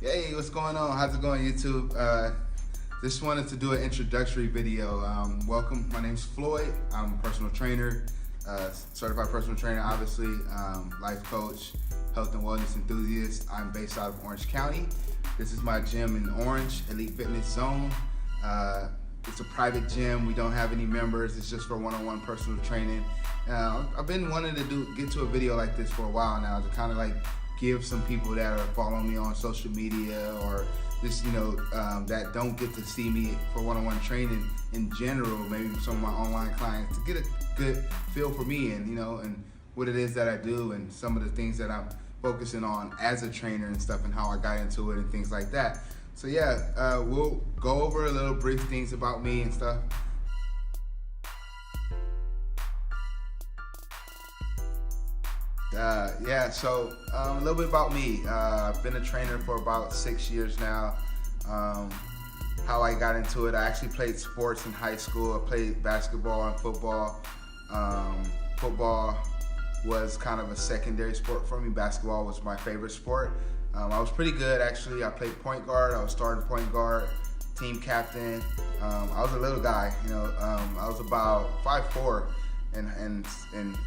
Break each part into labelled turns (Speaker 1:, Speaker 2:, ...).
Speaker 1: Hey, what's going on? How's it going, YouTube? Just wanted to do an introductory video. Welcome, my name's Floyd. I'm a personal trainer, certified personal trainer, obviously, life coach, health and wellness enthusiast. I'm based out of Orange County. This is my gym in Orange, Elite Fitness Zone. It's a private gym. We don't have any members. It's just for one-on-one personal training. I've been wanting to get to a video like this for a while now to kind of like give some people that are following me on social media or just, that don't get to see me for one-on-one training in general, maybe some of my online clients, to get a good feel for me and what it is that I do and some of the things that I'm focusing on as a trainer and stuff and how I got into it and things like that. So yeah, we'll go over a little brief things about me and stuff. So a little bit about me. I've been a trainer for about 6 years now. How I got into it, I actually played sports in high school. I played basketball and football. Football was kind of a secondary sport for me. Basketball was my favorite sport. I was pretty good actually. I played point guard. I was starting point guard, team captain. I was a little guy, I was about 5'4". And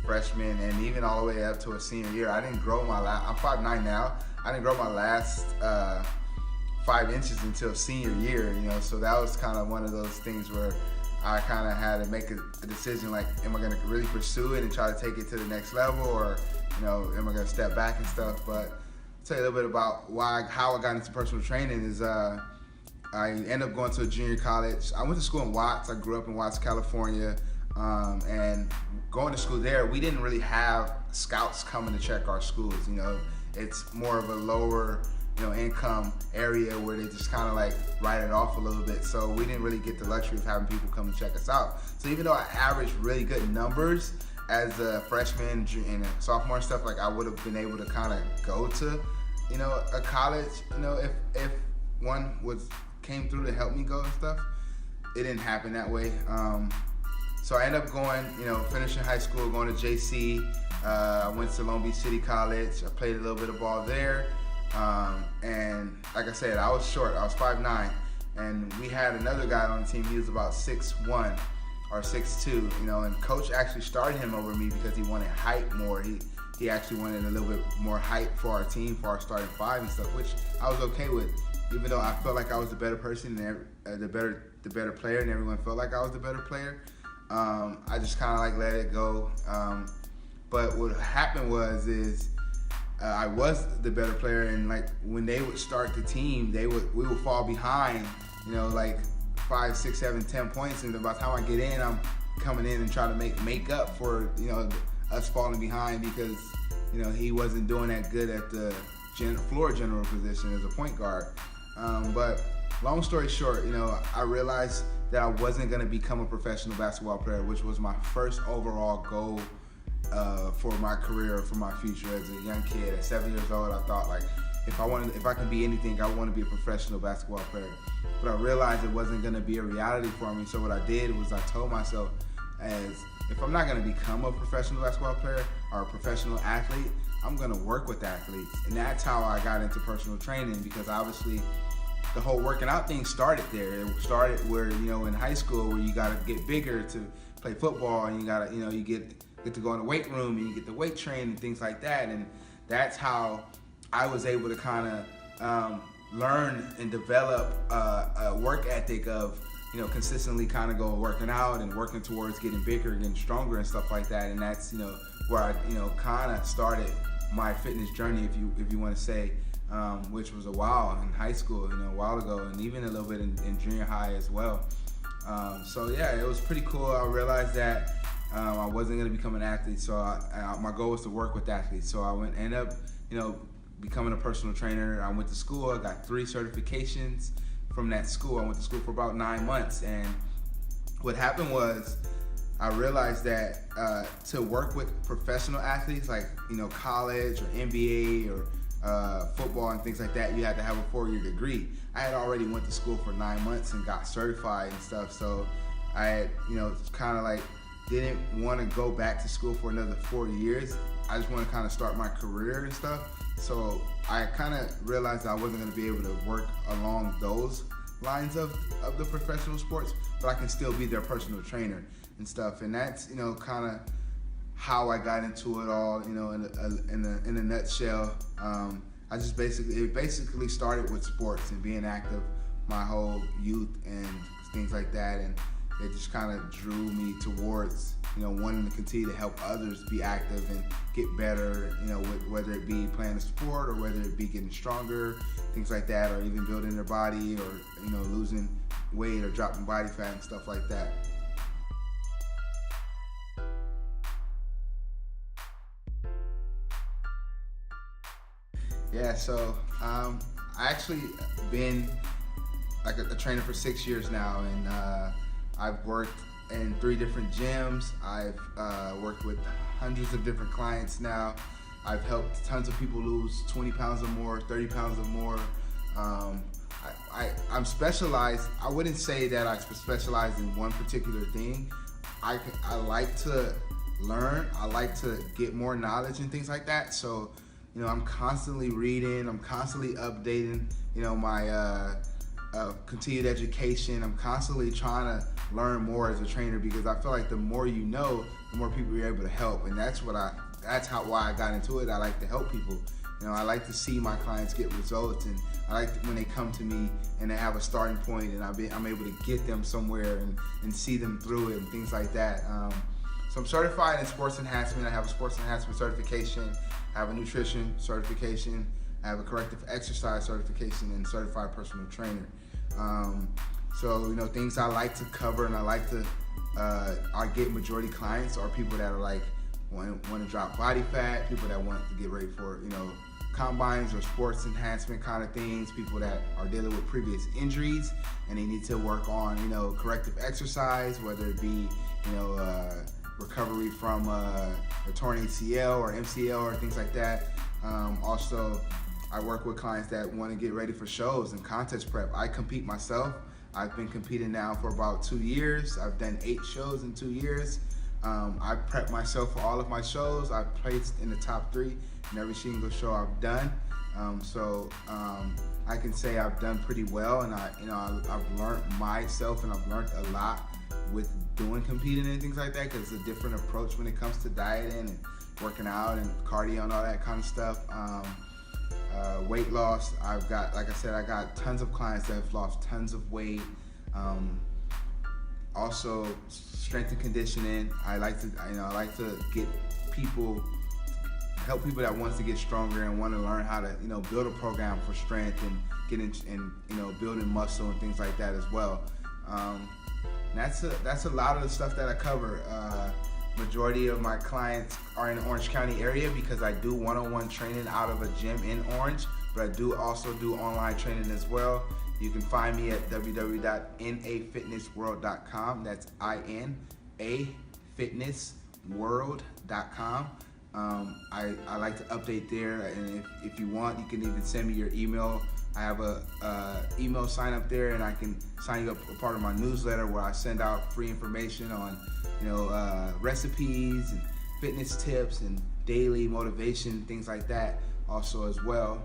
Speaker 1: freshman and even all the way up to a senior year. I didn't grow I'm 5'9" now. I didn't grow my last 5 inches until senior year, so that was kind of one of those things where I kind of had to make a decision, like, am I gonna really pursue it and try to take it to the next level, or am I gonna step back and stuff? But I'll tell you a little bit about how I got into personal training is I ended up going to a junior college. I went to school in Watts. I grew up in Watts, California. And going to school there, we didn't really have scouts coming to check our schools. It's more of a lower, income area where they just kind of like write it off a little bit. So we didn't really get the luxury of having people come and check us out. So even though I averaged really good numbers as a freshman and a sophomore and stuff, like I would have been able to kind of go to, a college, if one came through to help me go and stuff. It didn't happen that way. So I ended up going, finishing high school, going to JC. I went to Long Beach City College. I played a little bit of ball there. And like I said, I was short. I was 5'9". And we had another guy on the team. He was about 6'1" or 6'2", and coach actually started him over me because he wanted height more. He actually wanted a little bit more height for our team, for our starting five and stuff, which I was okay with, even though I felt like I was the better person and the better player, and everyone felt like I was the better player. I just kind of like let it go. But what happened was I was the better player, and like when they would start the team, we would fall behind, like 5, 6, 7, 10 points, and by the time I get in, I'm coming in and trying to make up for us falling behind because he wasn't doing that good at the floor general position as a point guard. But long story short, I realized that I wasn't going to become a professional basketball player, which was my first overall goal for my career, for my future as a young kid. At 7 years old, I thought, like, if I could be anything, I want to be a professional basketball player. But I realized it wasn't going to be a reality for me. So what I did was I told myself, if I'm not going to become a professional basketball player or a professional athlete, I'm going to work with athletes. And that's how I got into personal training, because obviously the whole working out thing started there. It started where, in high school, where you got to get bigger to play football, and you got to, you get to go in the weight room and you get the weight train and things like that. And that's how I was able to kind of learn and develop a work ethic of, consistently kind of go working out and working towards getting bigger, getting stronger and stuff like that. And that's, where I, kind of started my fitness journey, if you want to say. Which was a while in high school, a while ago, and even a little bit in junior high as well. So yeah, it was pretty cool. I realized that I wasn't going to become an athlete, so my goal was to work with athletes. So I ended up, becoming a personal trainer. I went to school. I got 3 certifications from that school. I went to school for about 9 months, and what happened was I realized that to work with professional athletes, like college or NBA or football and things like that, you had to have a 4-year degree. I had already went to school for 9 months and got certified and stuff, so I had, kind of like didn't want to go back to school for another 4 years. I just want to kind of start my career and stuff. So I kind of realized I wasn't going to be able to work along those lines of the professional sports, but I can still be their personal trainer and stuff. And that's, kind of how I got into it all, in a nutshell. It basically started with sports and being active my whole youth and things like that. And it just kind of drew me towards, wanting to continue to help others be active and get better, whether it be playing a sport or whether it be getting stronger, things like that, or even building their body or, losing weight or dropping body fat and stuff like that. Yeah, so I actually been like a trainer for 6 years now, and I've worked in 3 different gyms. I've worked with hundreds of different clients now. I've helped tons of people lose 20 pounds or more, 30 pounds or more. I'm specialized. I wouldn't say that I specialize in one particular thing. I like to learn. I like to get more knowledge and things like that. So, I'm constantly reading. I'm constantly updating, my continued education. I'm constantly trying to learn more as a trainer, because I feel like the more you know, the more people you're able to help. And that's why I got into it. I like to help people. I like to see my clients get results, and I like when they come to me and they have a starting point, and I'm able to get them somewhere and see them through it and things like that. So I'm certified in sports enhancement. I have a sports enhancement certification. I have a nutrition certification. I have a corrective exercise certification and certified personal trainer. So things I like to cover and I like to I get majority clients are people that are like want to drop body fat, people that want to get ready for combines or sports enhancement kind of things, people that are dealing with previous injuries and they need to work on corrective exercise, whether it be recovery from a torn ACL or MCL or things like that. Also, I work with clients that want to get ready for shows and contest prep. I compete myself. I've been competing now for about 2 years. I've done 8 shows in 2 years. I prep myself for all of my shows. I've placed in the top 3 in every single show I've done. I can say I've done pretty well, and I've learned myself, and I've learned a lot with competing and things like that, because it's a different approach when it comes to dieting and working out and cardio and all that kind of stuff. Weight loss, I've got, like I said, I got tons of clients that have lost tons of weight. Also, strength and conditioning. I like to help people that wants to get stronger and want to learn how to, build a program for strength and get in, building muscle and things like that as well. That's a lot of the stuff that I cover. Majority of my clients are in the Orange County area, because I do one-on-one training out of a gym in Orange, but I do also do online training as well. You can find me at www.InAFitnessWorld.com. That's InAFitnessWorld.com. I like to update there, and if you want, you can even send me your email. I have a email sign up there, and I can sign you up a part of my newsletter where I send out free information on recipes and fitness tips and daily motivation, things like that also as well.